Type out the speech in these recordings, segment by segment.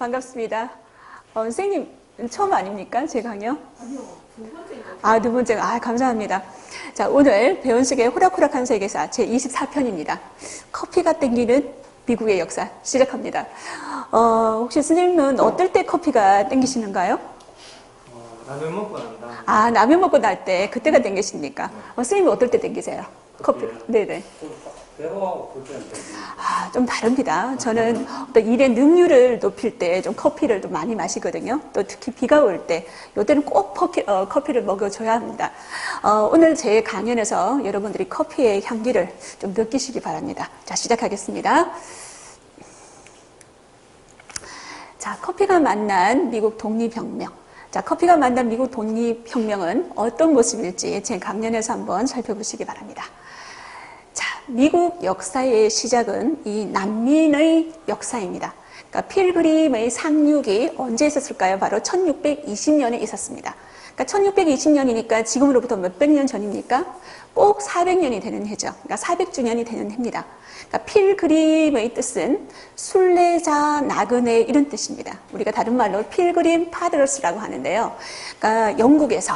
반갑습니다. 선생님, 처음 아닙니까? 제 강연? 아니요, 두 번째인가요? 아, 두 번째가. 아, 감사합니다. 자, 오늘 배운식의 호락호락한 세계사 제24편입니다. 커피가 땡기는 미국의 역사 시작합니다. 혹시 스님은 어떨 때 커피가 땡기시는가요? 라면 먹고 난다. 아, 라면 먹고 날 때, 그때가 땡기십니까? 스님은 어떨 때 땡기세요? 커피. 네네. 배고하고 볼 때는 아, 좀 다릅니다. 저는 어떤 일의 능률을 높일 때 좀 커피를 좀 많이 마시거든요. 또 특히 비가 올 때, 이때는 꼭 커피를 먹어줘야 합니다. 오늘 제 강연에서 여러분들이 커피의 향기를 좀 느끼시기 바랍니다. 자, 시작하겠습니다. 자, 커피가 만난 미국 독립혁명. 자, 커피가 만난 미국 독립혁명은 어떤 모습일지 제 강연에서 한번 살펴보시기 바랍니다. 자, 미국 역사의 시작은 이 난민의 역사입니다. 그러니까 필그림의 상륙이 언제 있었을까요? 바로 1620년에 있었습니다. 그러니까 1620년이니까 지금으로부터 몇백 년 전입니까? 꼭 400년이 되는 해죠. 그러니까 400주년이 되는 해입니다. 그러니까 필그림의 뜻은 순례자, 나그네 이런 뜻입니다. 우리가 다른 말로 필그림 파더러스라고 하는데요. 그러니까 영국에서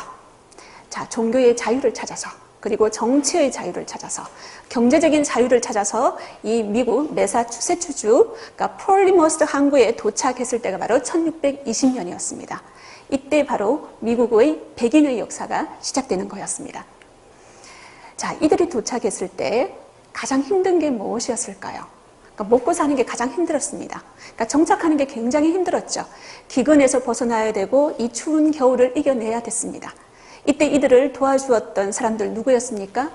자, 종교의 자유를 찾아서 그리고 정치의 자유를 찾아서 경제적인 자유를 찾아서 이 미국 매사추세츠주 그러니까 폴리머스 항구에 도착했을 때가 바로 1620년이었습니다. 이때 바로 미국의 백인의 역사가 시작되는 거였습니다. 자, 이들이 도착했을 때 가장 힘든 게 무엇이었을까요? 그러니까 먹고 사는 게 가장 힘들었습니다. 그러니까 정착하는 게 굉장히 힘들었죠. 기근에서 벗어나야 되고 이 추운 겨울을 이겨내야 됐습니다. 이때 이들을 도와주었던 사람들 누구였습니까?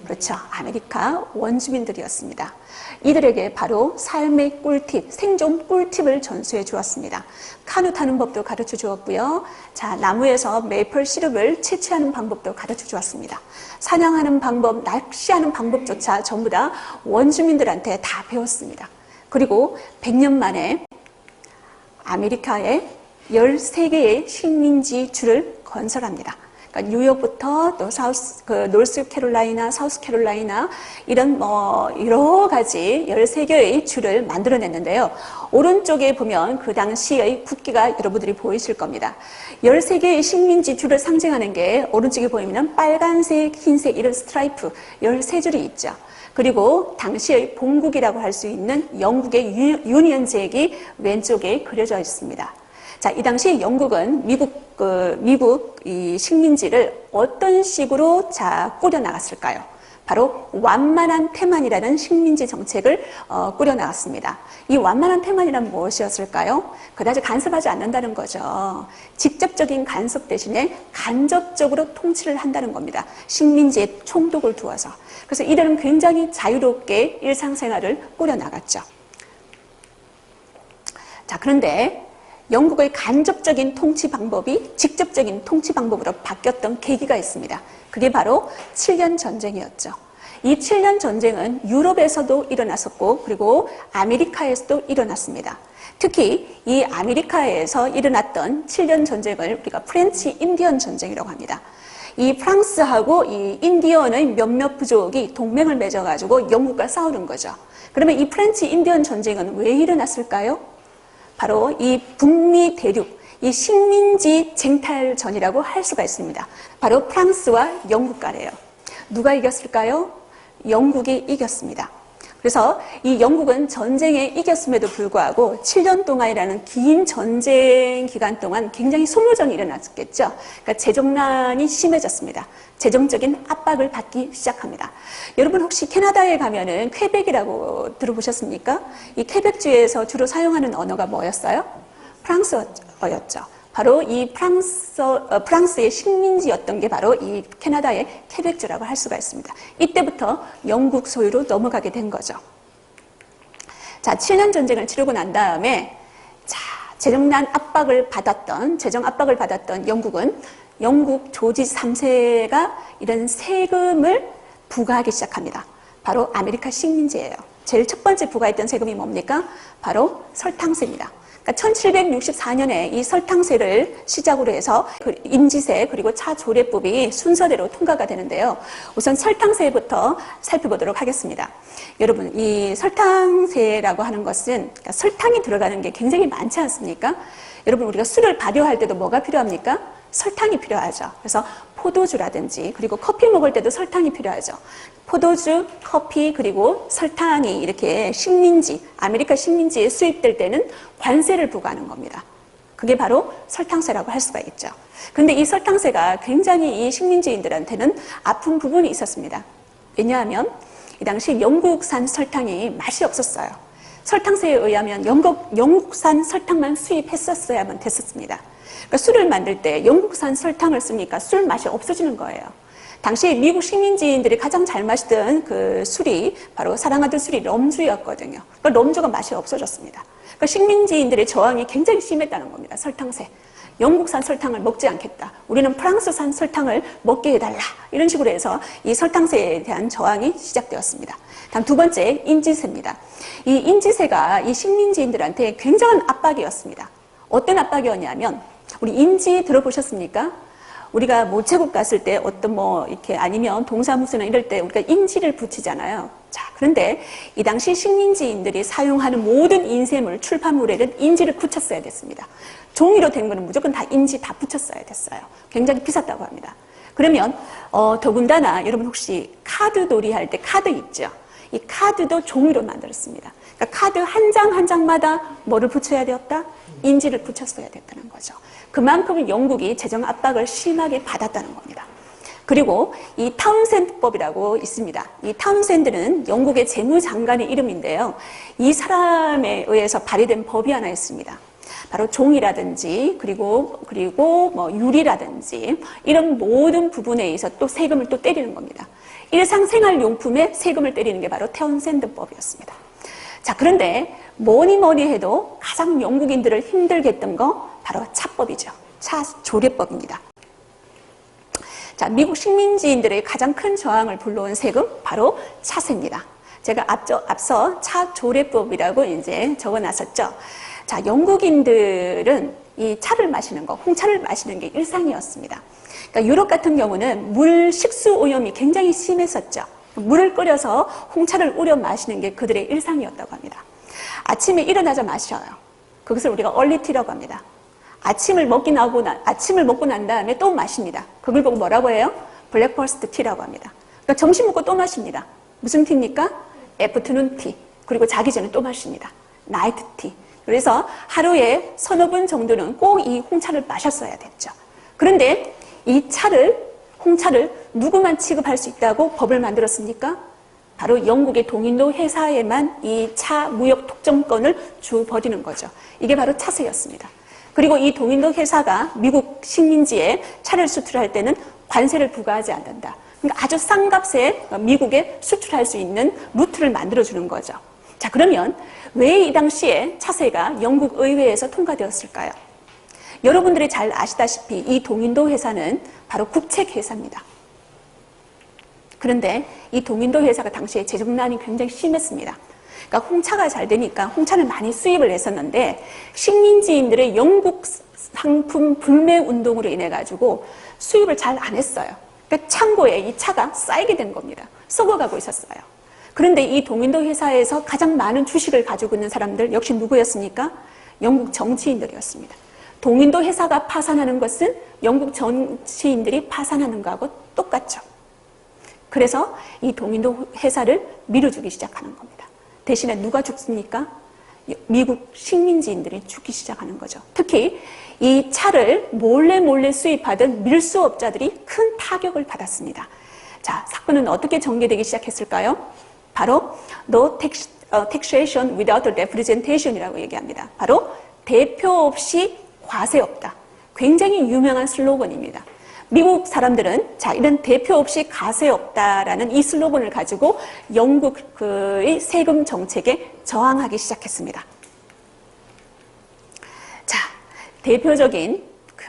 그렇죠. 아메리카 원주민들이었습니다. 이들에게 바로 삶의 꿀팁, 생존 꿀팁을 전수해 주었습니다. 카누 타는 법도 가르쳐 주었고요. 자, 나무에서 메이플 시럽을 채취하는 방법도 가르쳐 주었습니다. 사냥하는 방법, 낚시하는 방법조차 전부 다 원주민들한테 다 배웠습니다. 그리고 100년 만에 아메리카에 13개의 식민지주를 건설합니다. 그러니까 뉴욕부터 또 노스캐롤라이나, 사우스캐롤라이나 이런 여러 가지 13개의 주를 만들어냈는데요. 오른쪽에 보면 그 당시의 국기가 여러분들이 보이실 겁니다. 13개의 식민지 주를 상징하는 게 오른쪽에 보이면 빨간색, 흰색 이런 스트라이프 13줄이 있죠. 그리고 당시의 본국이라고 할 수 있는 영국의 유니언잭이 왼쪽에 그려져 있습니다. 자, 이 당시 영국은 미국 이 식민지를 어떤 식으로 꾸려 나갔을까요? 바로 완만한 태만이라는 식민지 정책을 꾸려 나갔습니다. 이 완만한 태만이란 무엇이었을까요? 그다지 간섭하지 않는다는 거죠. 직접적인 간섭 대신에 간접적으로 통치를 한다는 겁니다. 식민지에 총독을 두어서. 그래서 이들은 굉장히 자유롭게 일상생활을 꾸려 나갔죠. 자, 그런데 영국의 간접적인 통치 방법이 직접적인 통치 방법으로 바뀌었던 계기가 있습니다. 그게 바로 7년 전쟁이었죠. 이 7년 전쟁은 유럽에서도 일어났었고 그리고 아메리카에서도 일어났습니다. 특히 이 아메리카에서 일어났던 7년 전쟁을 우리가 프렌치 인디언 전쟁이라고 합니다. 이 프랑스하고 이 인디언의 몇몇 부족이 동맹을 맺어가지고 영국과 싸우는 거죠. 그러면 이 프렌치 인디언 전쟁은 왜 일어났을까요? 바로 이 북미 대륙, 이 식민지 쟁탈전이라고 할 수가 있습니다. 바로 프랑스와 영국 간이에요. 누가 이겼을까요? 영국이 이겼습니다. 그래서 이 영국은 전쟁에 이겼음에도 불구하고 7년 동안이라는 긴 전쟁 기간 동안 굉장히 소모전이 일어났겠죠. 그러니까 재정난이 심해졌습니다. 재정적인 압박을 받기 시작합니다. 여러분 혹시 캐나다에 가면은 퀘벡이라고 들어보셨습니까? 이 퀘벡주에서 주로 사용하는 언어가 뭐였어요? 프랑스어였죠. 바로 이 프랑스의 식민지였던 게 바로 이 캐나다의 퀘벡주라고 할 수가 있습니다. 이때부터 영국 소유로 넘어가게 된 거죠. 자, 7년 전쟁을 치르고 난 다음에 재정 압박을 받았던 영국은 영국 조지 3세가 이런 세금을 부과하기 시작합니다. 바로 아메리카 식민지예요. 제일 첫 번째 부과했던 세금이 뭡니까? 바로 설탕세입니다. 그러니까 1764년에 이 설탕세를 시작으로 해서 그 인지세 그리고 차조례법이 순서대로 통과가 되는데요. 우선 설탕세부터 살펴보도록 하겠습니다. 여러분, 이 설탕세라고 하는 것은 그러니까 설탕이 들어가는 게 굉장히 많지 않습니까? 여러분, 우리가 술을 발효할 때도 뭐가 필요합니까? 설탕이 필요하죠. 그래서 포도주라든지 그리고 커피 먹을 때도 설탕이 필요하죠. 포도주, 커피 그리고 설탕이 이렇게 식민지, 아메리카 식민지에 수입될 때는 관세를 부과하는 겁니다. 그게 바로 설탕세라고 할 수가 있죠. 근데 이 설탕세가 굉장히 이 식민지인들한테는 아픈 부분이 있었습니다. 왜냐하면 이 당시 영국산 설탕이 맛이 없었어요. 설탕세에 의하면 영국산 설탕만 수입했었어야만 됐었습니다. 그러니까 술을 만들 때 영국산 설탕을 쓰니까 술 맛이 없어지는 거예요. 당시 미국 식민지인들이 가장 잘 마시던 그 술이 바로 사랑하던 술이 럼주였거든요. 그러니까 럼주가 맛이 없어졌습니다. 그러니까 식민지인들의 저항이 굉장히 심했다는 겁니다. 설탕세. 영국산 설탕을 먹지 않겠다. 우리는 프랑스산 설탕을 먹게 해달라. 이런 식으로 해서 이 설탕세에 대한 저항이 시작되었습니다. 다음 두 번째, 인지세입니다. 이 인지세가 이 식민지인들한테 굉장한 압박이었습니다. 어떤 압박이었냐면, 우리 인지 들어보셨습니까? 우리가 모체국 갔을 때 어떤 이렇게 아니면 동사무소나 이럴 때 우리가 인지를 붙이잖아요. 자, 그런데 이 당시 식민지인들이 사용하는 모든 인쇄물, 출판물에는 인지를 붙였어야 됐습니다. 종이로 된 거는 무조건 다 인지 다 붙였어야 됐어요. 굉장히 비쌌다고 합니다. 그러면 더군다나 여러분 혹시 카드 놀이 할 때 카드 있죠? 이 카드도 종이로 만들었습니다. 그러니까 카드 한 장 한 장마다 뭐를 붙여야 되었다? 인지를 붙였어야 됐다는 거죠. 그만큼 영국이 재정 압박을 심하게 받았다는 겁니다. 그리고 이 타운센드법이라고 있습니다. 이 타운센드는 영국의 재무장관의 이름인데요. 이 사람에 의해서 발의된 법이 하나 있습니다. 바로 종이라든지 그리고 유리라든지 이런 모든 부분에 의해서 또 세금을 또 때리는 겁니다. 일상생활용품에 세금을 때리는 게 바로 타운센드법이었습니다. 자, 그런데 뭐니 해도 가장 영국인들을 힘들게 했던 거 바로 차법이죠. 차조례법입니다. 자, 미국 식민지인들의 가장 큰 저항을 불러온 세금 바로 차세입니다. 제가 앞서 차조례법이라고 이제 적어놨었죠. 자, 영국인들은 이 차를 마시는 거, 홍차를 마시는 게 일상이었습니다. 그러니까 유럽 같은 경우는 물 식수 오염이 굉장히 심했었죠. 물을 끓여서 홍차를 우려 마시는 게 그들의 일상이었다고 합니다. 아침에 일어나자 마셔요. 그것을 우리가 얼리티라고 합니다. 아침을 먹고 난 다음에 또 마십니다. 그걸 보고 뭐라고 해요? 블랙퍼스트 티라고 합니다. 그러니까 점심 먹고 또 마십니다. 무슨 티입니까? 애프터눈 티. 그리고 자기 전에 또 마십니다. 나이트 티. 그래서 하루에 서너 번 정도는 꼭 이 홍차를 마셨어야 됐죠. 그런데 이 홍차를 누구만 취급할 수 있다고 법을 만들었습니까? 바로 영국의 동인도 회사에만 이 차 무역 독점권을 주버리는 거죠. 이게 바로 차세였습니다. 그리고 이 동인도 회사가 미국 식민지에 차를 수출할 때는 관세를 부과하지 않는다. 그러니까 아주 싼 값에 미국에 수출할 수 있는 루트를 만들어주는 거죠. 자, 그러면 왜 이 당시에 차세가 영국 의회에서 통과되었을까요? 여러분들이 잘 아시다시피 이 동인도 회사는 바로 국책회사입니다. 그런데 이 동인도 회사가 당시에 재정난이 굉장히 심했습니다. 그러니까 홍차가 잘 되니까 홍차를 많이 수입을 했었는데 식민지인들의 영국 상품 불매 운동으로 인해 가지고 수입을 잘 안 했어요. 그러니까 창고에 이 차가 쌓이게 된 겁니다. 썩어가고 있었어요. 그런데 이 동인도 회사에서 가장 많은 주식을 가지고 있는 사람들 역시 누구였습니까? 영국 정치인들이었습니다. 동인도 회사가 파산하는 것은 영국 정치인들이 파산하는 거하고 똑같죠. 그래서 이 동인도 회사를 밀어주기 시작하는 겁니다. 대신에 누가 죽습니까? 미국 식민지인들이 죽기 시작하는 거죠. 특히 이 차를 몰래 수입하던 밀수업자들이 큰 타격을 받았습니다. 자, 사건은 어떻게 전개되기 시작했을까요? 바로 No taxation without representation이라고 얘기합니다. 바로 대표 없이 과세 없다. 굉장히 유명한 슬로건입니다. 미국 사람들은 자, 이런 대표 없이 과세 없다라는 이 슬로건을 가지고 영국의 세금 정책에 저항하기 시작했습니다. 자, 대표적인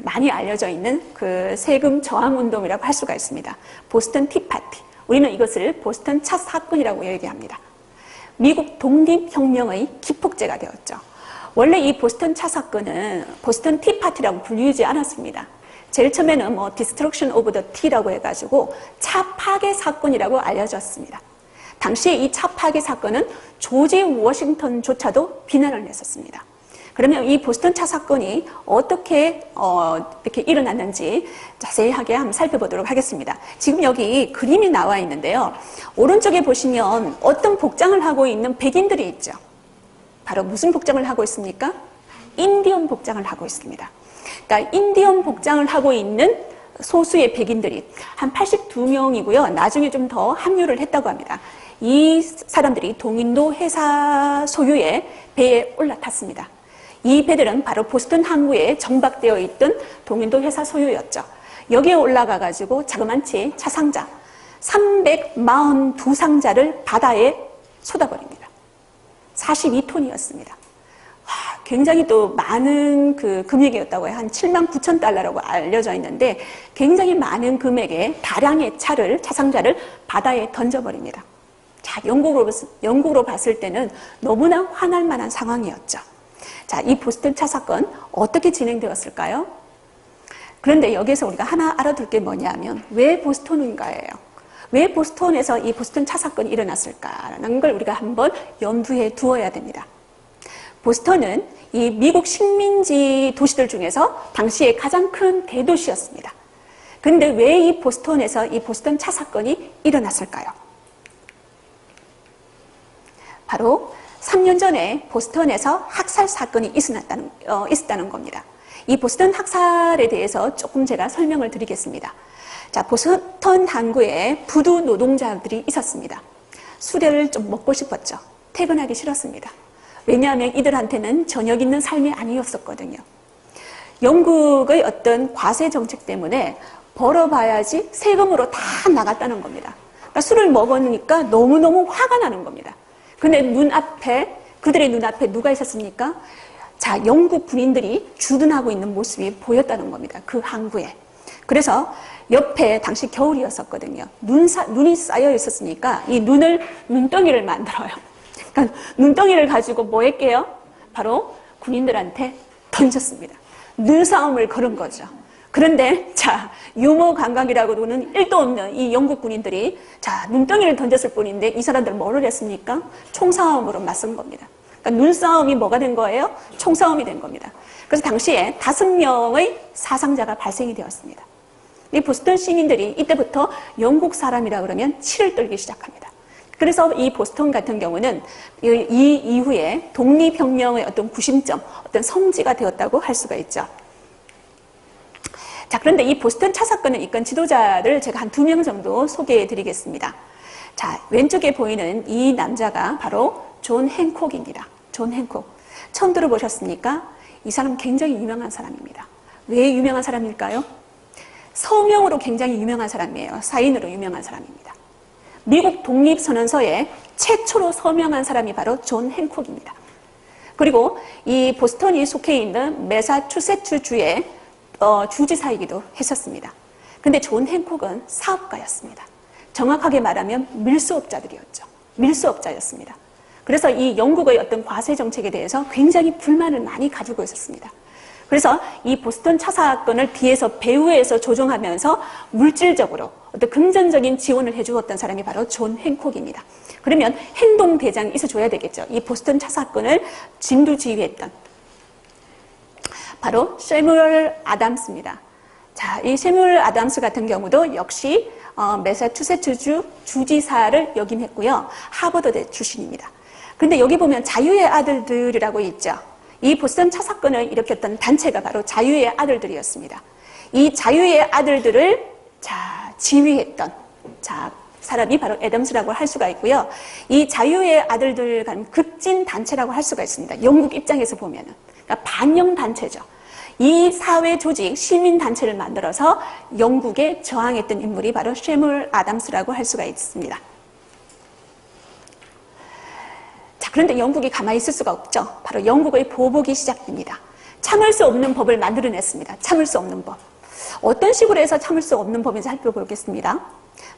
많이 알려져 있는 그 세금 저항 운동이라고 할 수가 있습니다. 보스턴 티파티. 우리는 이것을 보스턴 차 사건이라고 얘기합니다. 미국 독립혁명의 기폭제가 되었죠. 원래 이 보스턴 차 사건은 보스턴 티파티라고 불리지 않았습니다. 제일 처음에는 뭐 Destruction of the Tea라고 해가지고 차 파괴 사건이라고 알려졌습니다. 당시에 이 차 파괴 사건은 조지 워싱턴조차도 비난을 했었습니다. 그러면 이 보스턴 차 사건이 어떻게 이렇게 일어났는지 자세하게 한번 살펴보도록 하겠습니다. 지금 여기 그림이 나와 있는데요. 오른쪽에 보시면 어떤 복장을 하고 있는 백인들이 있죠. 바로 무슨 복장을 하고 있습니까? 인디언 복장을 하고 있습니다. 그러니까 인디언 복장을 하고 있는 소수의 백인들이 한 82명이고요. 나중에 좀 더 합류를 했다고 합니다. 이 사람들이 동인도 회사 소유의 배에 올라탔습니다. 이 배들은 바로 보스턴 항구에 정박되어 있던 동인도 회사 소유였죠. 여기에 올라가 가지고 자그만치 차상자 342상자를 바다에 쏟아버립니다. 42톤이었습니다. 굉장히 또 많은 그 금액이었다고 해요. 한 7만 9천 달러라고 알려져 있는데 굉장히 많은 금액의 다량의 차상자를 바다에 던져버립니다. 자, 영국으로 봤을 때는 너무나 화날 만한 상황이었죠. 자, 이 보스턴 차 사건 어떻게 진행되었을까요? 그런데 여기서 우리가 하나 알아둘 게 뭐냐면 왜 보스턴인가예요. 왜 보스턴에서 이 보스턴 차 사건이 일어났을까라는 걸 우리가 한번 염두에 두어야 됩니다. 보스턴은 이 미국 식민지 도시들 중에서 당시에 가장 큰 대도시였습니다. 그런데 왜 이 보스턴에서 이 보스턴 차 사건이 일어났을까요? 바로 3년 전에 보스턴에서 학살 사건이 있었다는 겁니다. 이 보스턴 학살에 대해서 조금 제가 설명을 드리겠습니다. 자, 보스턴 항구에 부두 노동자들이 있었습니다. 술을 좀 먹고 싶었죠. 퇴근하기 싫었습니다. 왜냐하면 이들한테는 저녁 있는 삶이 아니었었거든요. 영국의 어떤 과세 정책 때문에 벌어봐야지 세금으로 다 나갔다는 겁니다. 그러니까 술을 먹으니까 너무너무 화가 나는 겁니다. 근데 그들의 눈앞에 누가 있었습니까? 자, 영국 군인들이 주둔하고 있는 모습이 보였다는 겁니다. 그 항구에. 그래서 옆에 당시 겨울이었었거든요. 눈이 쌓여 있었으니까 이 눈덩이를 만들어요. 그러니까 눈덩이를 가지고 뭐 했게요? 바로 군인들한테 던졌습니다. 눈싸움을 걸은 거죠. 그런데 자, 유머 감각이라고는 1도 없는 이 영국 군인들이 자, 눈덩이를 던졌을 뿐인데 이 사람들 뭐를 했습니까? 총싸움으로 맞선 겁니다. 그러니까 눈싸움이 뭐가 된 거예요? 총싸움이 된 겁니다. 그래서 당시에 5명의 사상자가 발생이 되었습니다. 이 보스턴 시민들이 이때부터 영국 사람이라 그러면 치를 떨기 시작합니다. 그래서 이 보스턴 같은 경우는 이 이후에 독립혁명의 어떤 구심점, 어떤 성지가 되었다고 할 수가 있죠. 자, 그런데 이 보스턴 차 사건을 이끈 지도자를 제가 한 2명 정도 소개해 드리겠습니다. 자, 왼쪽에 보이는 이 남자가 바로 존 행콕입니다. 존 행콕. 처음 들어보셨습니까? 이 사람 굉장히 유명한 사람입니다. 왜 유명한 사람일까요? 서명으로 굉장히 유명한 사람이에요. 사인으로 유명한 사람입니다. 미국 독립선언서에 최초로 서명한 사람이 바로 존 행콕입니다. 그리고 이 보스턴이 속해 있는 매사추세츠주의 주지사이기도 했었습니다. 근데 존 행콕은 사업가였습니다. 정확하게 말하면 밀수업자였습니다. 그래서 이 영국의 어떤 과세 정책에 대해서 굉장히 불만을 많이 가지고 있었습니다. 그래서 이 보스턴 차 사건을 뒤에서 배후에서 조종하면서 물질적으로 어떤 금전적인 지원을 해주었던 사람이 바로 존 행콕입니다. 그러면 행동대장이 있어줘야 되겠죠. 이 보스턴 차 사건을 진두지휘했던 바로 세뮤얼 아담스입니다. 자, 이 세뮤얼 아담스 같은 경우도 역시 매사추세츠주 주지사를 역임했고요. 하버드대 출신입니다. 근데 여기 보면 자유의 아들들이라고 있죠. 이 보스턴 차 사건을 일으켰던 단체가 바로 자유의 아들들이었습니다. 이 자유의 아들들을 지휘했던 사람이 바로 애덤스라고 할 수가 있고요. 이 자유의 아들들 간 극진 단체라고 할 수가 있습니다. 영국 입장에서 보면은. 그러니까 반영 단체죠. 이 사회 조직, 시민 단체를 만들어서 영국에 저항했던 인물이 바로 세뮤얼 아담스라고 할 수가 있습니다. 자, 그런데 영국이 가만히 있을 수가 없죠. 바로 영국의 보복이 시작됩니다. 참을 수 없는 법을 만들어냈습니다. 참을 수 없는 법. 어떤 식으로 해서 참을 수 없는 법인지 살펴보겠습니다.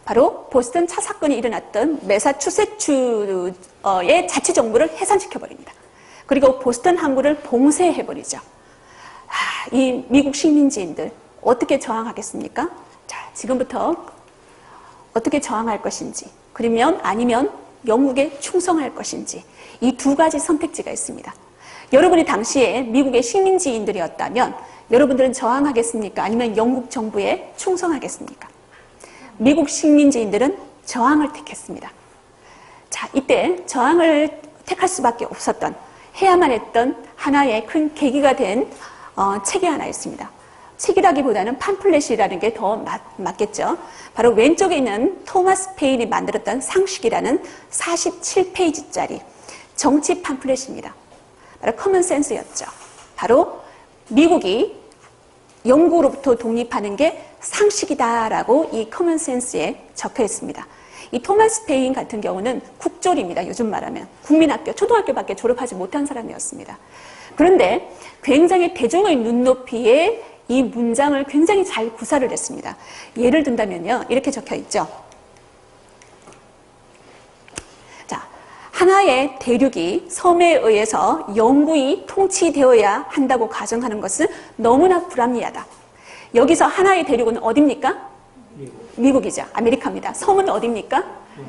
바로 보스턴 차 사건이 일어났던 매사추세츠의 자치정부를 해산시켜버립니다. 그리고 보스턴 항구를 봉쇄해버리죠. 이 미국 식민지인들 어떻게 저항하겠습니까? 자, 지금부터 어떻게 저항할 것인지, 그러면 아니면 영국에 충성할 것인지, 이 두 가지 선택지가 있습니다. 여러분이 당시에 미국의 식민지인들이었다면 여러분들은 저항하겠습니까? 아니면 영국 정부에 충성하겠습니까? 미국 식민지인들은 저항을 택했습니다. 자, 이때 저항을 택할 수밖에 없었던, 해야만 했던 하나의 큰 계기가 된 책이 하나 있습니다. 책이라기보다는 팜플렛이라는 게 더 맞겠죠. 바로 왼쪽에 있는 토마스 페인이 만들었던 상식이라는 47페이지짜리 정치 팜플렛입니다. 바로 커먼센스였죠. 바로 미국이 영국으로부터 독립하는 게 상식이다라고 이 커먼센스에 적혀 있습니다. 이 토마스 페인 같은 경우는 국졸입니다. 요즘 말하면 국민학교, 초등학교밖에 졸업하지 못한 사람이었습니다. 그런데 굉장히 대중의 눈높이에 이 문장을 굉장히 잘 구사를 했습니다. 예를 든다면요, 이렇게 적혀 있죠. 자, 하나의 대륙이 섬에 의해서 영구히 통치되어야 한다고 가정하는 것은 너무나 불합리하다. 여기서 하나의 대륙은 어디입니까? 미국이죠. 아메리카입니다. 섬은 어디입니까?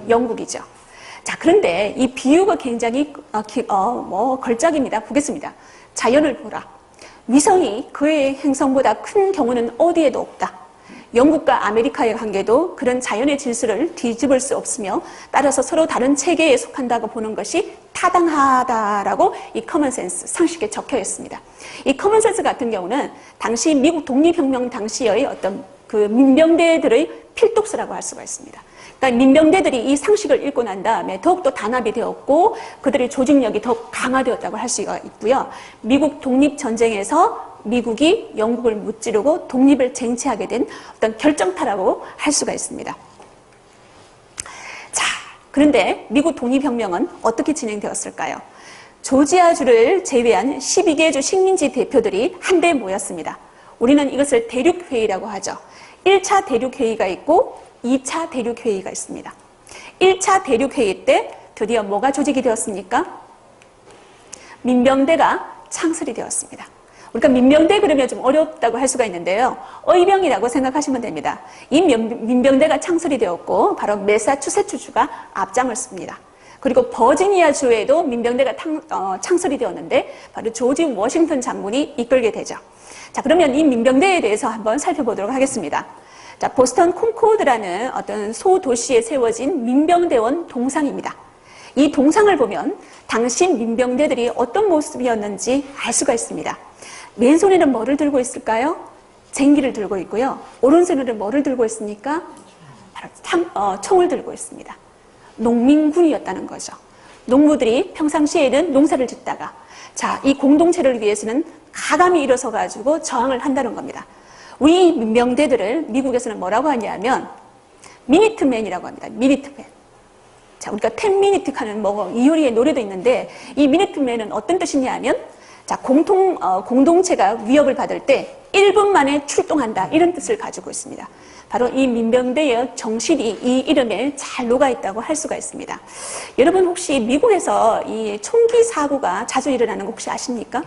영국이죠. 자, 그런데 이 비유가 굉장히 걸작입니다. 보겠습니다. 자연을 보라. 위성이 그의 행성보다 큰 경우는 어디에도 없다. 영국과 아메리카의 관계도 그런 자연의 질서를 뒤집을 수 없으며 따라서 서로 다른 체계에 속한다고 보는 것이 타당하다라고 이 커먼센스 상식에 적혀 있습니다. 이 커먼센스 같은 경우는 당시 미국 독립혁명 당시의 어떤 그 민병대들의 필독서라고 할 수가 있습니다. 그러니까 민병대들이 이 상식을 읽고 난 다음에 더욱더 단합이 되었고 그들의 조직력이 더욱 강화되었다고 할 수가 있고요. 미국 독립전쟁에서 미국이 영국을 무찌르고 독립을 쟁취하게 된 어떤 결정타라고 할 수가 있습니다. 자, 그런데 미국 독립혁명은 어떻게 진행되었을까요? 조지아주를 제외한 12개 주 식민지 대표들이 한데 모였습니다. 우리는 이것을 대륙회의라고 하죠. 1차 대륙회의가 있고 2차 대륙회의가 있습니다. 1차 대륙회의 때 드디어 뭐가 조직이 되었습니까? 민병대가 창설이 되었습니다. 우리가 민병대 그러면 좀 어렵다고 할 수가 있는데요. 의병이라고 생각하시면 됩니다. 이 민병대가 창설이 되었고 바로 매사추세츠주가 앞장을 씁니다. 그리고 버지니아주에도 민병대가 창설이 되었는데 바로 조지 워싱턴 장군이 이끌게 되죠. 자, 그러면 이 민병대에 대해서 한번 살펴보도록 하겠습니다. 자, 보스턴 콘코드라는 어떤 소도시에 세워진 민병대원 동상입니다. 이 동상을 보면 당시 민병대들이 어떤 모습이었는지 알 수가 있습니다. 왼손에는 뭐를 들고 있을까요? 쟁기를 들고 있고요. 오른손에는 뭐를 들고 있습니까? 바로 총을 들고 있습니다. 농민군이었다는 거죠. 농부들이 평상시에는 농사를 짓다가 자, 이 공동체를 위해서는 가감히 일어서 가지고 저항을 한다는 겁니다. 우리 민병대들을 미국에서는 뭐라고 하냐면 미니트맨이라고 합니다. 미니트맨. 자, 우리가 10미니트 하는 이효리의 노래도 있는데 이 미니트맨은 어떤 뜻이냐면 자, 공동체가 위협을 받을 때 1분 만에 출동한다. 이런 뜻을 가지고 있습니다. 바로 이 민병대의 정신이 이 이름에 잘 녹아있다고 할 수가 있습니다. 여러분 혹시 미국에서 이 총기 사고가 자주 일어나는 거 혹시 아십니까?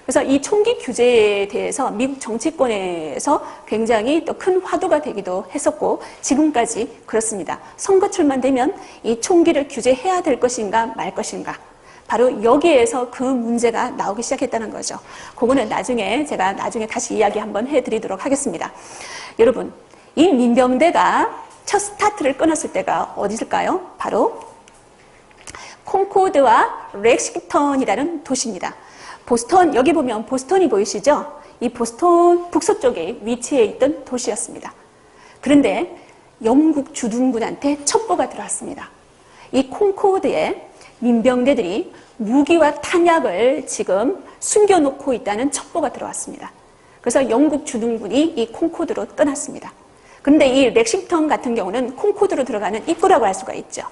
그래서 이 총기 규제에 대해서 미국 정치권에서 굉장히 또 큰 화두가 되기도 했었고 지금까지 그렇습니다. 선거철만 되면 이 총기를 규제해야 될 것인가 말 것인가. 바로 여기에서 그 문제가 나오기 시작했다는 거죠. 그거는 제가 나중에 다시 이야기 한번 해드리도록 하겠습니다. 여러분, 이 민병대가 첫 스타트를 끊었을 때가 어디일까요? 바로 콘코드와 렉싱턴이라는 도시입니다. 보스턴, 여기 보면 보스턴이 보이시죠? 이 보스턴 북서쪽에 위치해 있던 도시였습니다. 그런데 영국 주둔군한테 첩보가 들어왔습니다. 이 콘코드에 민병대들이 무기와 탄약을 지금 숨겨놓고 있다는 첩보가 들어왔습니다. 그래서 영국 주둔군이 이 콘코드로 떠났습니다. 그런데 이 렉싱턴 같은 경우는 콘코드로 들어가는 입구라고 할 수가 있죠.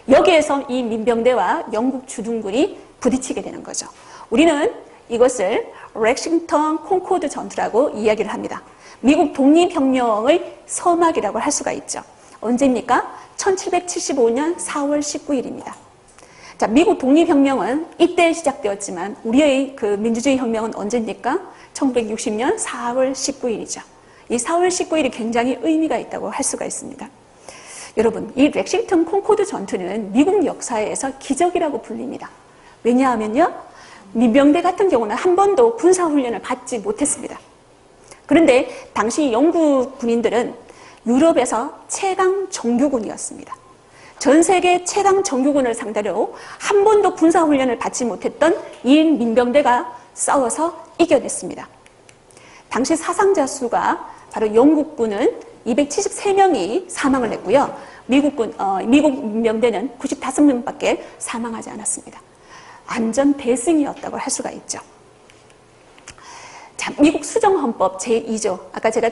여기에서 이 민병대와 영국 주둔군이 부딪히게 되는 거죠. 우리는 이것을 렉싱턴 콘코드 전투라고 이야기를 합니다. 미국 독립혁명의 서막이라고 할 수가 있죠. 언제입니까? 1775년 4월 19일입니다. 자, 미국 독립혁명은 이때 시작되었지만 우리의 그 민주주의 혁명은 언제입니까? 1960년 4월 19일이죠. 이 4월 19일이 굉장히 의미가 있다고 할 수가 있습니다. 여러분, 이 렉싱턴 콩코드 전투는 미국 역사에서 기적이라고 불립니다. 왜냐하면요, 민병대 같은 경우는 한 번도 군사훈련을 받지 못했습니다. 그런데 당시 영국 군인들은 유럽에서 최강 정규군이었습니다. 전 세계 최강 정규군을 상대로 한 번도 군사훈련을 받지 못했던 이 민병대가 싸워서 이겨냈습니다. 당시 사상자 수가 바로 영국군은 273명이 사망을 했고요. 미국 민병대는 95명밖에 사망하지 않았습니다. 안전 대승이었다고 할 수가 있죠. 자, 미국 수정헌법 제2조, 아까 제가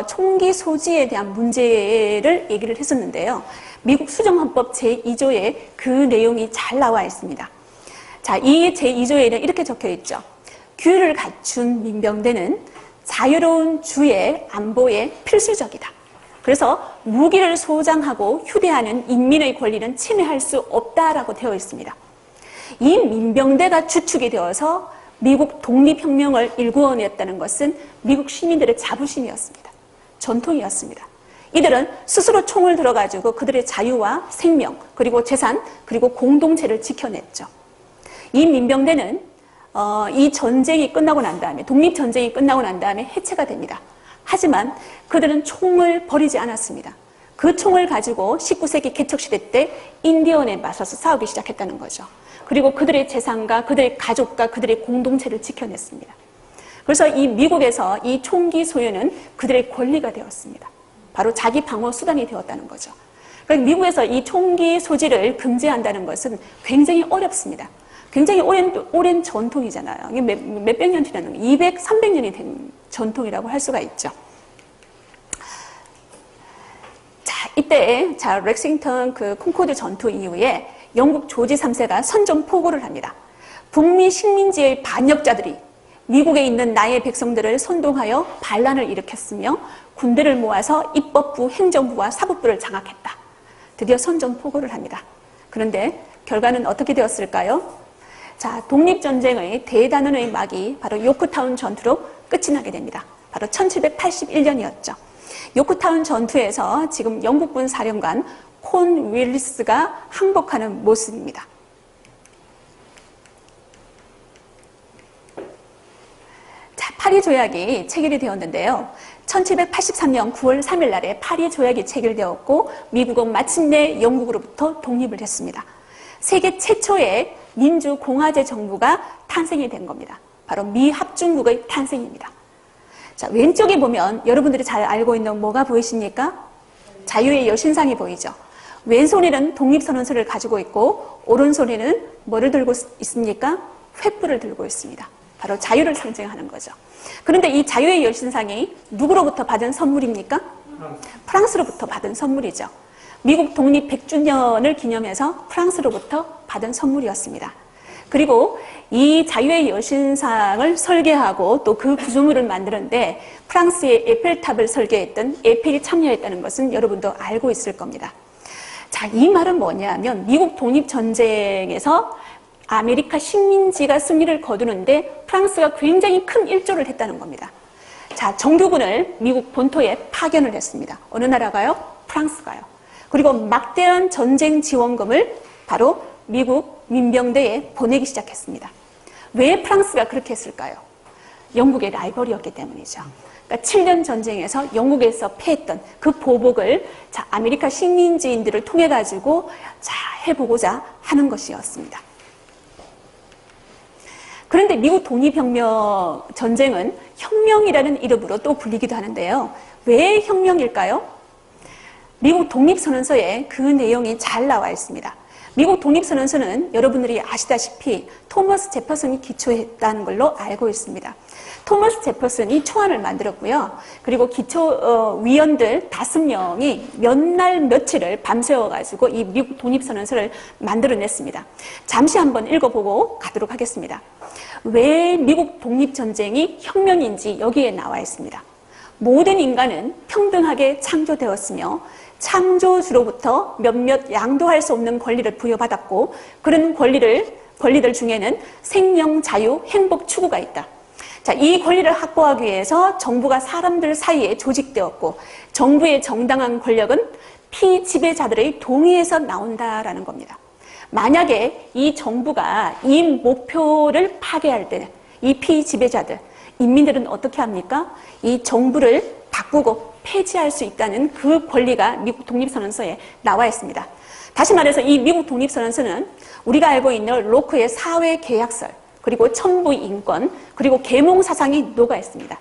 총기 소지에 대한 문제를 얘기를 했었는데요. 미국 수정헌법 제2조에 그 내용이 잘 나와 있습니다. 자, 이 제2조에는 이렇게 적혀 있죠. 규율을 갖춘 민병대는 자유로운 주의 안보에 필수적이다. 그래서 무기를 소장하고 휴대하는 인민의 권리는 침해할 수 없다라고 되어 있습니다. 이 민병대가 주축이 되어서 미국 독립혁명을 일구어냈다는 것은 미국 시민들의 자부심이었습니다. 전통이었습니다. 이들은 스스로 총을 들어가지고 그들의 자유와 생명, 그리고 재산, 그리고 공동체를 지켜냈죠. 이 민병대는 이 전쟁이 끝나고 난 다음에, 독립전쟁이 끝나고 난 다음에 해체가 됩니다. 하지만 그들은 총을 버리지 않았습니다. 그 총을 가지고 19세기 개척시대 때 인디언에 맞서서 싸우기 시작했다는 거죠. 그리고 그들의 재산과 그들의 가족과 그들의 공동체를 지켜냈습니다. 그래서 이 미국에서 이 총기 소유는 그들의 권리가 되었습니다. 바로 자기 방어 수단이 되었다는 거죠. 그러니까 미국에서 이 총기 소지를 금지한다는 것은 굉장히 어렵습니다. 굉장히 오랜 전통이잖아요. 이게 몇백 년 지나는 200, 300년이 된 전통이라고 할 수가 있죠. 자, 이때 렉싱턴 그 콩코드 전투 이후에 영국 조지 3세가 선전포고를 합니다. 북미 식민지의 반역자들이 미국에 있는 나의 백성들을 선동하여 반란을 일으켰으며 군대를 모아서 입법부, 행정부와 사법부를 장악했다. 드디어 선전포고를 합니다. 그런데 결과는 어떻게 되었을까요? 자, 독립전쟁의 대단원의 막이 바로 요크타운 전투로 끝이 나게 됩니다. 바로 1781년이었죠. 요크타운 전투에서 지금 영국군 사령관 콘 윌리스가 항복하는 모습입니다. 자, 파리 조약이 체결이 되었는데요. 1783년 9월 3일 날에 파리 조약이 체결되었고 미국은 마침내 영국으로부터 독립을 했습니다. 세계 최초의 민주공화제 정부가 탄생이 된 겁니다. 바로 미합중국의 탄생입니다. 자, 왼쪽에 보면 여러분들이 잘 알고 있는 뭐가 보이십니까? 자유의 여신상이 보이죠. 왼손에는 독립선언서를 가지고 있고 오른손에는 뭐를 들고 있습니까? 횃불을 들고 있습니다. 바로 자유를 상징하는 거죠. 그런데 이 자유의 여신상이 누구로부터 받은 선물입니까? 프랑스로부터 받은 선물이죠. 미국 독립 100주년을 기념해서 프랑스로부터 받은 선물이었습니다. 그리고 이 자유의 여신상을 설계하고 또 그 구조물을 만드는데 프랑스의 에펠탑을 설계했던 에펠이 참여했다는 것은 여러분도 알고 있을 겁니다. 자, 이 말은 뭐냐면 미국 독립전쟁에서 아메리카 식민지가 승리를 거두는데 프랑스가 굉장히 큰 일조를 했다는 겁니다. 자, 정규군을 미국 본토에 파견을 했습니다. 어느 나라가요? 프랑스가요. 그리고 막대한 전쟁 지원금을 바로 미국 민병대에 보내기 시작했습니다. 왜 프랑스가 그렇게 했을까요? 영국의 라이벌이었기 때문이죠. 그러니까 7년 전쟁에서 영국에서 패했던 그 보복을 아메리카 식민지인들을 통해 가지고 해보고자 하는 것이었습니다. 그런데 미국 독립혁명 전쟁은 혁명이라는 이름으로 또 불리기도 하는데요. 왜 혁명일까요? 미국 독립선언서에 그 내용이 잘 나와 있습니다. 미국 독립선언서는 여러분들이 아시다시피 토머스 제퍼슨이 기초했다는 걸로 알고 있습니다. 토머스 제퍼슨이 초안을 만들었고요. 그리고 기초위원들 5명이 몇 날 며칠을 밤새워가지고 이 미국 독립선언서를 만들어냈습니다. 잠시 한번 읽어보고 가도록 하겠습니다. 왜 미국 독립전쟁이 혁명인지 여기에 나와 있습니다. 모든 인간은 평등하게 창조되었으며 창조주로부터 몇몇 양도할 수 없는 권리를 부여받았고 그런 권리들 중에는 생명, 자유, 행복 추구가 있다. 자, 이 권리를 확보하기 위해서 정부가 사람들 사이에 조직되었고 정부의 정당한 권력은 피지배자들의 동의에서 나온다라는 겁니다. 만약에 이 정부가 이 목표를 파괴할 때는 이 피지배자들, 인민들은 어떻게 합니까? 이 정부를 바꾸고 폐지할 수 있다는 그 권리가 미국 독립선언서에 나와 있습니다. 다시 말해서 이 미국 독립선언서는 우리가 알고 있는 로크의 사회계약설, 그리고 천부인권, 그리고 계몽사상이 녹아 있습니다.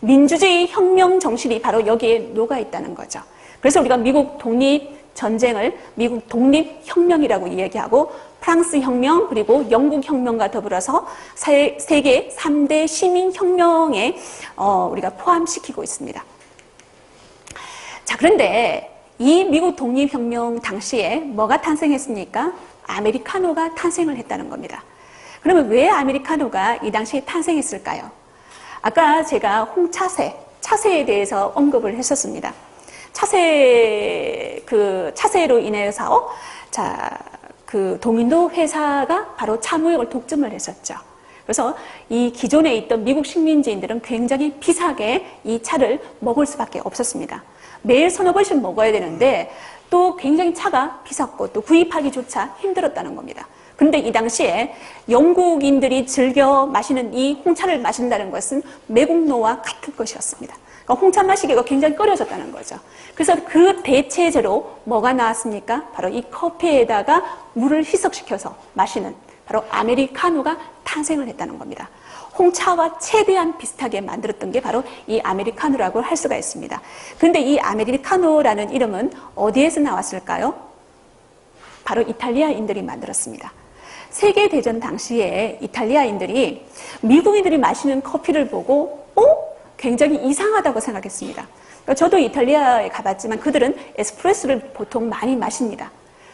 민주주의 혁명 정신이 바로 여기에 녹아 있다는 거죠. 그래서 우리가 미국 독립전쟁을 미국 독립혁명이라고 이야기하고 프랑스 혁명 그리고 영국 혁명과 더불어서 세계 3대 시민혁명에 우리가 포함시키고 있습니다. 자, 그런데 이 미국 독립혁명 당시에 뭐가 탄생했습니까? 아메리카노가 탄생을 했다는 겁니다. 그러면 왜 아메리카노가 이 당시에 탄생했을까요? 아까 제가 차세에 대해서 언급을 했었습니다. 차세로 인해서 그 동인도 회사가 바로 차무역을 독점을 했었죠. 그래서 이 기존에 있던 미국 식민지인들은 굉장히 비싸게 이 차를 먹을 수밖에 없었습니다. 매일 서너 번씩 먹어야 되는데 또 굉장히 차가 비쌌고 또 구입하기조차 힘들었다는 겁니다. 그런데 이 당시에 영국인들이 즐겨 마시는 이 홍차를 마신다는 것은 매국노와 같은 것이었습니다. 그러니까 홍차 마시기가 굉장히 꺼려졌다는 거죠. 그래서 그 대체제로 뭐가 나왔습니까? 바로 이 커피에다가 물을 희석시켜서 마시는 바로 아메리카노가 탄생을 했다는 겁니다. 홍차와 최대한 비슷하게 만들었던 게 바로 이 아메리카노라고 할 수가 있습니다. 그런데 이 아메리카노라는 이름은 어디에서 나왔을까요? 바로 이탈리아인들이 만들었습니다. 세계대전 당시에 이탈리아인들이 미국인들이 마시는 커피를 보고 굉장히 이상하다고 생각했습니다. 그러니까 저도 이탈리아에 가봤지만 그들은 에스프레소를 보통 많이 마십니다.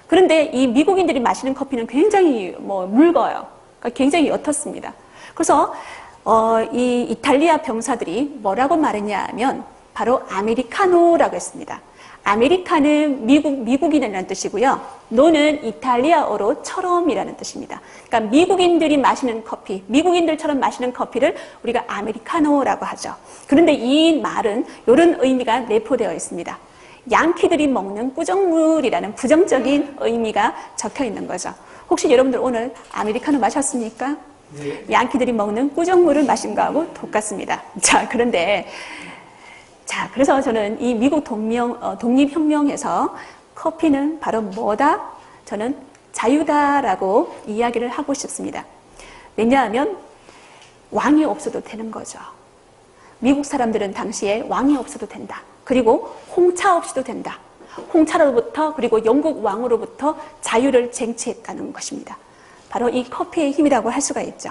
그런데 이 미국인들이 마시는 커피는 굉장히 묽어요. 그러니까 굉장히 옅었습니다. 그래서 이 이탈리아 병사들이 뭐라고 말했냐 하면 바로 아메리카노라고 했습니다. 아메리카는 미국인이라는 뜻이고요. 노는 이탈리아어로 처럼이라는 뜻입니다. 그러니까 미국인들이 마시는 커피, 미국인들처럼 마시는 커피를 우리가 아메리카노라고 하죠. 그런데 이 말은 이런 의미가 내포되어 있습니다. 양키들이 먹는 꾸정물이라는 부정적인 의미가 적혀 있는 거죠. 혹시 여러분들 오늘 아메리카노 마셨습니까? 네. 양키들이 먹는 꾸정물을 마신 거하고 똑같습니다. 그래서 저는 이 미국 독립혁명에서 커피는 바로 뭐다? 저는 자유다라고 이야기를 하고 싶습니다. 왜냐하면 왕이 없어도 되는 거죠. 미국 사람들은 당시에 왕이 없어도 된다. 그리고 홍차 없이도 된다. 홍차로부터 그리고 영국 왕으로부터 자유를 쟁취했다는 것입니다. 바로 이 커피의 힘이라고 할 수가 있죠.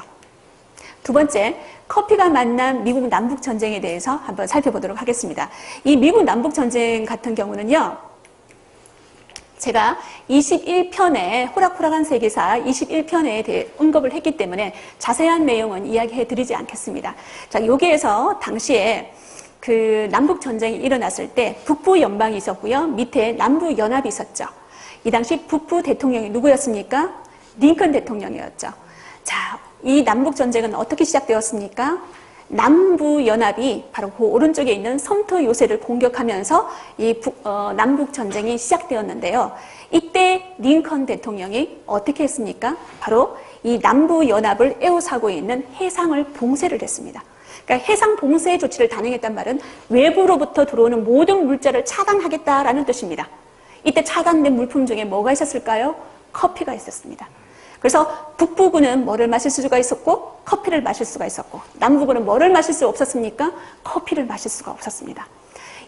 두 번째, 커피가 만난 미국 남북전쟁에 대해서 한번 살펴보도록 하겠습니다. 이 미국 남북전쟁 같은 경우는요, 제가 21편에 호락호락한 세계사 21편에 대해 언급을 했기 때문에 자세한 내용은 이야기해 드리지 않겠습니다. 자, 여기에서 당시에 그 남북전쟁이 일어났을 때 북부 연방이 있었고요. 밑에 남부 연합이 있었죠. 이 당시 북부 대통령이 누구였습니까? 링컨 대통령이었죠. 자, 이 남북전쟁은 어떻게 시작되었습니까? 남부연합이 바로 그 오른쪽에 있는 섬터 요새를 공격하면서 이 남북전쟁이 시작되었는데요. 이때 링컨 대통령이 어떻게 했습니까? 바로 이 남부연합을 에워싸고 있는 해상을 봉쇄를 했습니다. 그러니까 해상 봉쇄 조치를 단행했단 말은 외부로부터 들어오는 모든 물자를 차단하겠다라는 뜻입니다. 이때 차단된 물품 중에 뭐가 있었을까요? 커피가 있었습니다. 그래서 북부군은 뭐를 마실 수가 있었고 커피를 마실 수가 있었고 남부군은 뭐를 마실 수 없었습니까? 커피를 마실 수가 없었습니다.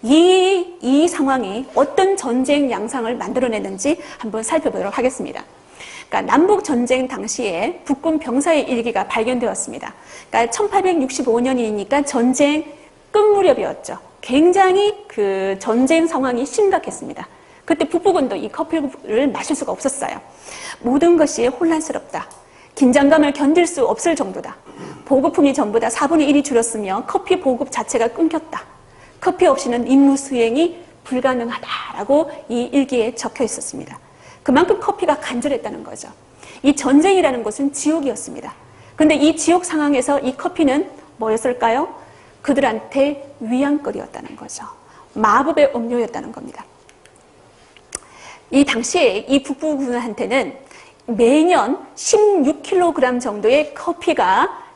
이 상황이 어떤 전쟁 양상을 만들어내는지 한번 살펴보도록 하겠습니다. 그러니까 남북전쟁 당시에 북군 병사의 일기가 발견되었습니다. 그러니까 1865년이니까 전쟁 끝 무렵이었죠. 굉장히 그 전쟁 상황이 심각했습니다. 그때 북부군도 이 커피를 마실 수가 없었어요. 모든 것이 혼란스럽다. 긴장감을 견딜 수 없을 정도다. 보급품이 전부 다 4분의 1이 줄었으며 커피 보급 자체가 끊겼다. 커피 없이는 임무 수행이 불가능하다라고 이 일기에 적혀 있었습니다. 그만큼 커피가 간절했다는 거죠. 이 전쟁이라는 곳은 지옥이었습니다. 그런데 이 지옥 상황에서 이 커피는 뭐였을까요? 그들한테 위안거리였다는 거죠. 마법의 음료였다는 겁니다. 이 당시에 이 북부군한테는 매년 16kg 정도의 커피가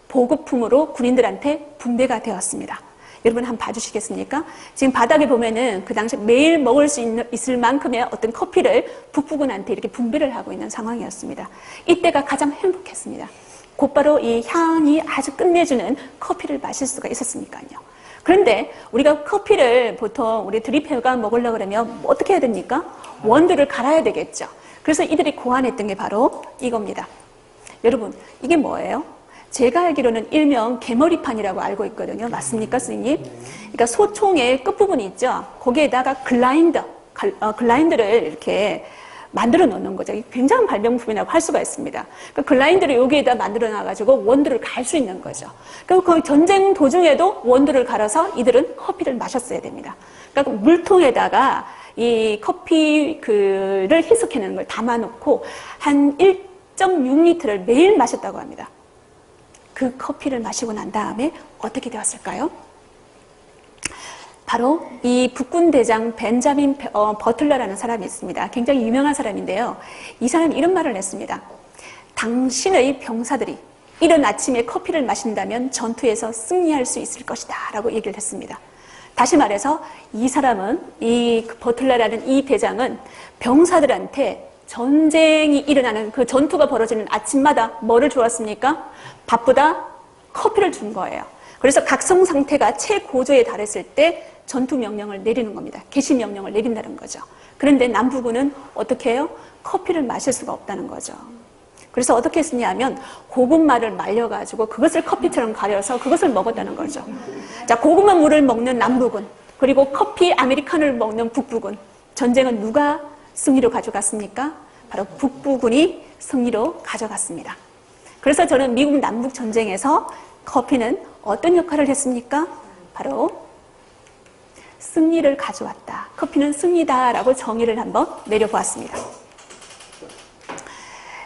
보급품으로 군인들한테 분배가 되었습니다. 여러분 한번 봐주시겠습니까? 지금 바닥에 보면은 그 당시 매일 먹을 수 있을 만큼의 어떤 커피를 북부군한테 이렇게 분배를 하고 있는 상황이었습니다. 이때가 가장 행복했습니다. 곧바로 이 향이 아주 끝내주는 커피를 마실 수가 있었으니까요. 그런데 우리가 커피를 보통 우리 드립해가 먹으려고 그러면 어떻게 해야 됩니까? 원두를 갈아야 되겠죠. 그래서 이들이 고안했던 게 바로 이겁니다. 여러분, 이게 뭐예요? 제가 알기로는 일명 개머리판이라고 알고 있거든요. 맞습니까, 선생님? 그러니까 소총의 끝부분이 있죠. 거기에다가 글라인더를 이렇게 만들어 놓는 거죠. 굉장한 발명품이라고 할 수가 있습니다. 그러니까 글라인더를 여기에다 만들어 놔가지고 원두를 갈 수 있는 거죠. 그러니까 그 전쟁 도중에도 원두를 갈아서 이들은 커피를 마셨어야 됩니다. 그러니까 물통에다가 이 커피를 희석해내는 걸 담아놓고 한 1.6리터를 매일 마셨다고 합니다. 그 커피를 마시고 난 다음에 어떻게 되었을까요? 바로 이 북군 대장 벤자민 버틀러라는 사람이 있습니다. 굉장히 유명한 사람인데요. 이 사람이 이런 말을 했습니다. 당신의 병사들이 이른 아침에 커피를 마신다면 전투에서 승리할 수 있을 것이다 라고 얘기를 했습니다. 다시 말해서 이 사람은, 이 버틀러라는 이 대장은 병사들한테 전쟁이 일어나는 그 전투가 벌어지는 아침마다 뭐를 주었습니까? 밥보다 커피를 준 거예요. 그래서 각성 상태가 최고조에 달했을 때 전투 명령을 내리는 겁니다. 개시 명령을 내린다는 거죠. 그런데 남부군은 어떻게 해요? 커피를 마실 수가 없다는 거죠. 그래서 어떻게 했느냐면 고구마를 말려가지고 그것을 커피처럼 가려서 그것을 먹었다는 거죠. 자, 고구마 물을 먹는 남부군, 그리고 커피 아메리카노를 먹는 북부군. 전쟁은 누가 승리로 가져갔습니까? 바로 북부군이 승리로 가져갔습니다. 그래서 저는 미국 남북 전쟁에서 커피는 어떤 역할을 했습니까? 바로 승리를 가져왔다. 커피는 승리다라고 정의를 한번 내려보았습니다.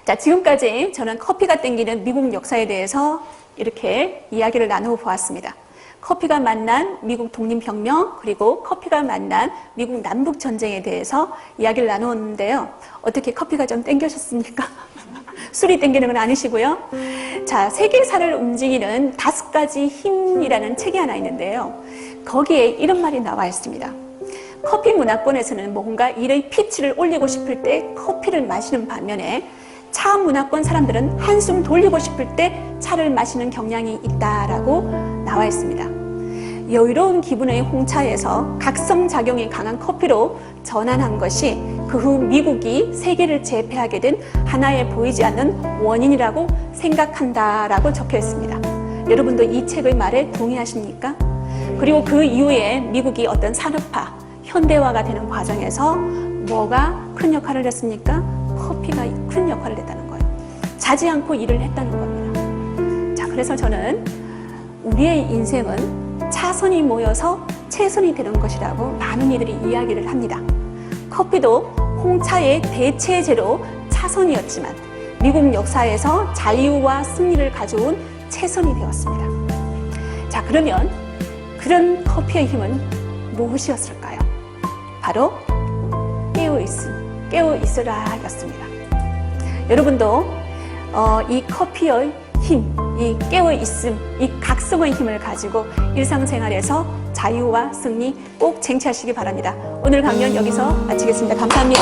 자, 지금까지 저는 커피가 땡기는 미국 역사에 대해서 이렇게 이야기를 나누어 보았습니다. 커피가 만난 미국 독립혁명, 그리고 커피가 만난 미국 남북전쟁에 대해서 이야기를 나누었는데요. 어떻게 커피가 좀 땡겨셨습니까? 술이 땡기는 건 아니시고요. 자, 세계사를 움직이는 5가지 힘이라는 책이 하나 있는데요. 거기에 이런 말이 나와 있습니다. 커피 문화권에서는 뭔가 일의 피치를 올리고 싶을 때 커피를 마시는 반면에 차 문화권 사람들은 한숨 돌리고 싶을 때 차를 마시는 경향이 있다라고 나와 있습니다. 여유로운 기분의 홍차에서 각성작용이 강한 커피로 전환한 것이 그 후 미국이 세계를 제패하게 된 하나의 보이지 않는 원인이라고 생각한다라고 적혀 있습니다. 여러분도 이 책의 말에 동의하십니까? 그리고 그 이후에 미국이 어떤 산업화, 현대화가 되는 과정에서 뭐가 큰 역할을 했습니까? 커피가 큰 역할을 했다는 거예요. 자지 않고 일을 했다는 겁니다. 자, 그래서 저는 우리의 인생은 차선이 모여서 채선이 되는 것이라고 많은 이들이 이야기를 합니다. 커피도 홍차의 대체제로 차선이었지만 미국 역사에서 자유와 승리를 가져온 채선이 되었습니다. 자, 그러면 그런 커피의 힘은 무엇이었을까요? 바로 깨어있으라 였습니다. 여러분도 이 커피의 힘, 이 깨어있음, 이 각성의 힘을 가지고 일상생활에서 자유와 승리 꼭 쟁취하시기 바랍니다. 오늘 강연 여기서 마치겠습니다. 감사합니다.